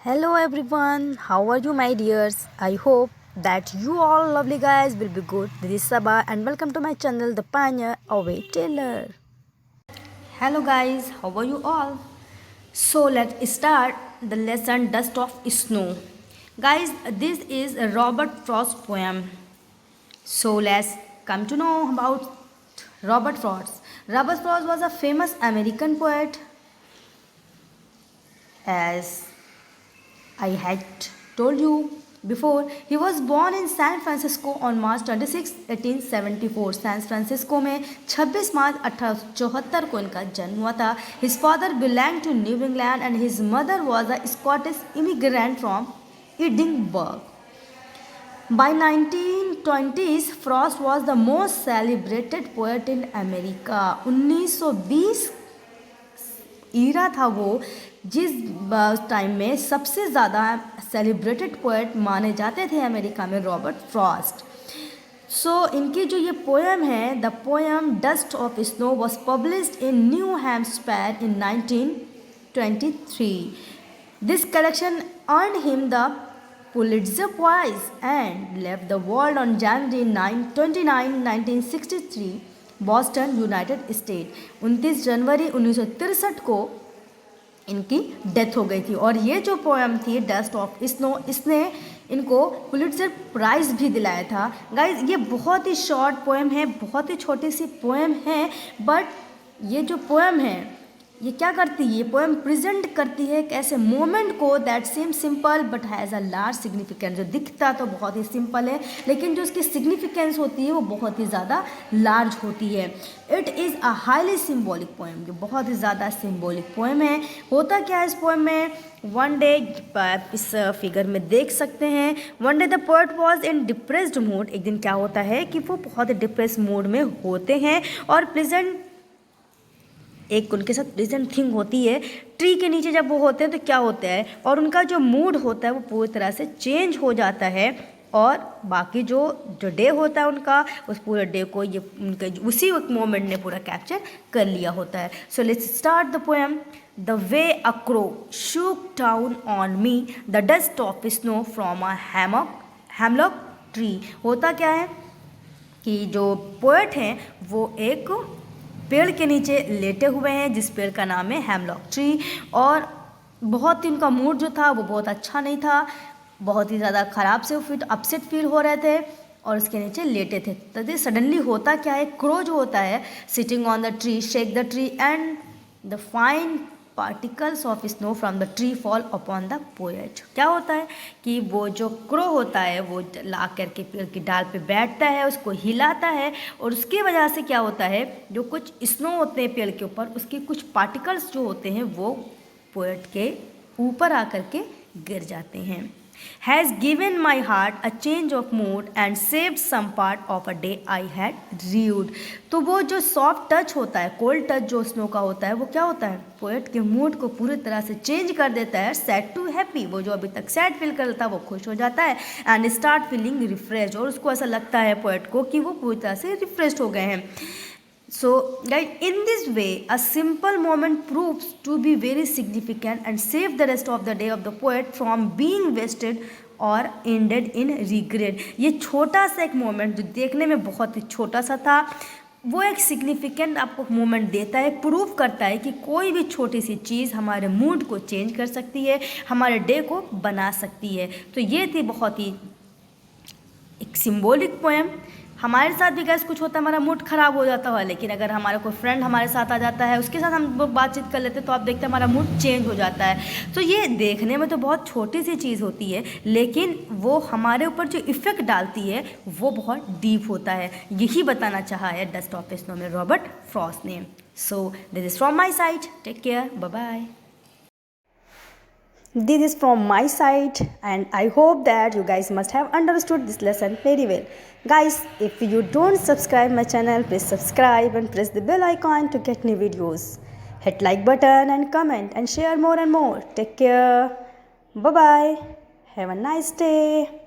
Hello everyone, how are you my dears? I hope that you all lovely guys will be good. This is Sabah and welcome to my channel The Pioneer Away Taylor. Hello guys, how are you all? So let's start the lesson Dust of Snow. Guys, this is a Robert Frost poem. So let's come to know about Robert Frost. Robert Frost was a famous American poet, as I had told you before. He was born in San Francisco on March 26, 1874. San Francisco में 26 मार्च 1874 को इनका जन्म हुआ था. His father belonged to New England and his mother was a Scottish immigrant from Edinburgh. By 1920s, Frost was the most celebrated poet in America. 1920 Ira था वो जिस time में सबसे ज़्यादा सेलिब्रेटेड पोएट माने जाते थे अमेरिका में रॉबर्ट फ्रॉस्ट. सो इनकी जो ये पोएम है, the poem dust of snow was published in new Hampshire in 1923. This collection earned him the Pulitzer Prize and left the world on January 29, 1963. Boston United state. 29 जनवरी 1963 को इनकी death हो गई थी. और ये जो पोएम थी डस्ट ऑफ स्नो, इसने इनको पुलिट्जर प्राइज़ भी दिलाया था. गाइज ये बहुत ही शॉर्ट पोएम है, बहुत ही छोटी सी पोएम है, बट ये जो पोएम है ये क्या करती है, ये पोएम प्रेजेंट करती है एक ऐसे मोमेंट को that same simple but has a large significance. जो दिखता तो बहुत ही सिंपल है, लेकिन जो उसकी सिग्निफिकेंस होती है वो बहुत ही ज़्यादा लार्ज होती है. It is a highly symbolic poem. ये बहुत ही ज़्यादा सिम्बॉलिक पोएम है. होता क्या है इस पोएम में, वन डे इस फिगर में देख सकते हैं, one day the poet was in depressed mood. एक दिन क्या होता है कि वो बहुत ही डिप्रेस मूड में होते हैं और प्रेजेंट एक उनके साथ प्रेजेंट थिंग होती है. ट्री के नीचे जब वो होते हैं तो क्या होता है, और उनका जो मूड होता है वो पूरी तरह से चेंज हो जाता है. और बाकी जो डे होता है उनका, उस पूरे डे को ये उनके उसी एक मोमेंट ने पूरा कैप्चर कर लिया होता है. So let's start the poem. The way a crow shook down on me the dust of snow from a hemlock tree. होता क्या है कि जो पोएट हैं वो एक पेड़ के नीचे लेटे हुए हैं जिस पेड़ का नाम है हैमलॉक ट्री. और बहुत ही उनका मूड जो था वो बहुत अच्छा नहीं था, बहुत ही ज़्यादा ख़राब से फिट अपसेट फील हो रहे थे और उसके नीचे लेटे थे. तो सडनली होता क्या है, क्रो जो होता है sitting on the tree shake the tree and the fine particles of snow from the tree fall upon the poet. क्या होता है कि वो जो क्रो होता है वो ला करके पेड़ की डाल पे बैठता है, उसको हिलाता है और उसकी वजह से क्या होता है, जो कुछ स्नो होते हैं पेड़ के ऊपर उसके कुछ पार्टिकल्स जो होते हैं वो पोएट के ऊपर आकर के गिर जाते हैं. Has given my heart a change of mood and saved some part of a day I had rued. तो वो जो सॉफ्ट टच होता है, कोल्ड टच जो स्नो का होता है, वो क्या होता है, पोएट के मूड को पूरी तरह से चेंज कर देता है. सैड टू हैप्पी, वो जो अभी तक सैड फील कर रहा था वो खुश हो जाता है. एंड स्टार्ट फीलिंग रिफ्रेश, और उसको ऐसा लगता है पोएट को कि वो पूरी तरह से रिफ्रेश हो गए हैं. So guys, in this way a simple moment proves to be very significant and save the rest of the day of the poet from being wasted or ended in regret. ये छोटा सा एक moment जो देखने में बहुत ही छोटा सा था, वो एक सिग्निफिकेंट आपको मोमेंट देता है, प्रूव करता है कि कोई भी छोटी सी चीज़ हमारे मूड को चेंज कर सकती है, हमारे डे को बना सकती है. तो ये थी बहुत ही एक सिम्बॉलिक पोएम. हमारे साथ भी गैस कुछ होता है, हमारा मूड ख़राब हो जाता है, लेकिन अगर हमारा कोई फ्रेंड हमारे साथ आ जाता है, उसके साथ हम बातचीत कर लेते हैं तो आप देखते हैं हमारा मूड चेंज हो जाता है. तो ये देखने में तो बहुत छोटी सी चीज़ होती है, लेकिन वो हमारे ऊपर जो इफ़ेक्ट डालती है वो बहुत डीप होता है. यही बताना चाहा है डस्ट ऑफ स्नो में रॉबर्ट फ्रॉस्ट ने. So this is from my side. Take care, bye bye. This is from my side and I hope that you guys must have understood this lesson very well. Guys, if you don't subscribe my channel, please subscribe and press the bell icon to get new videos. Hit like button and comment and share more and more. Take care. Bye bye. Have a nice day.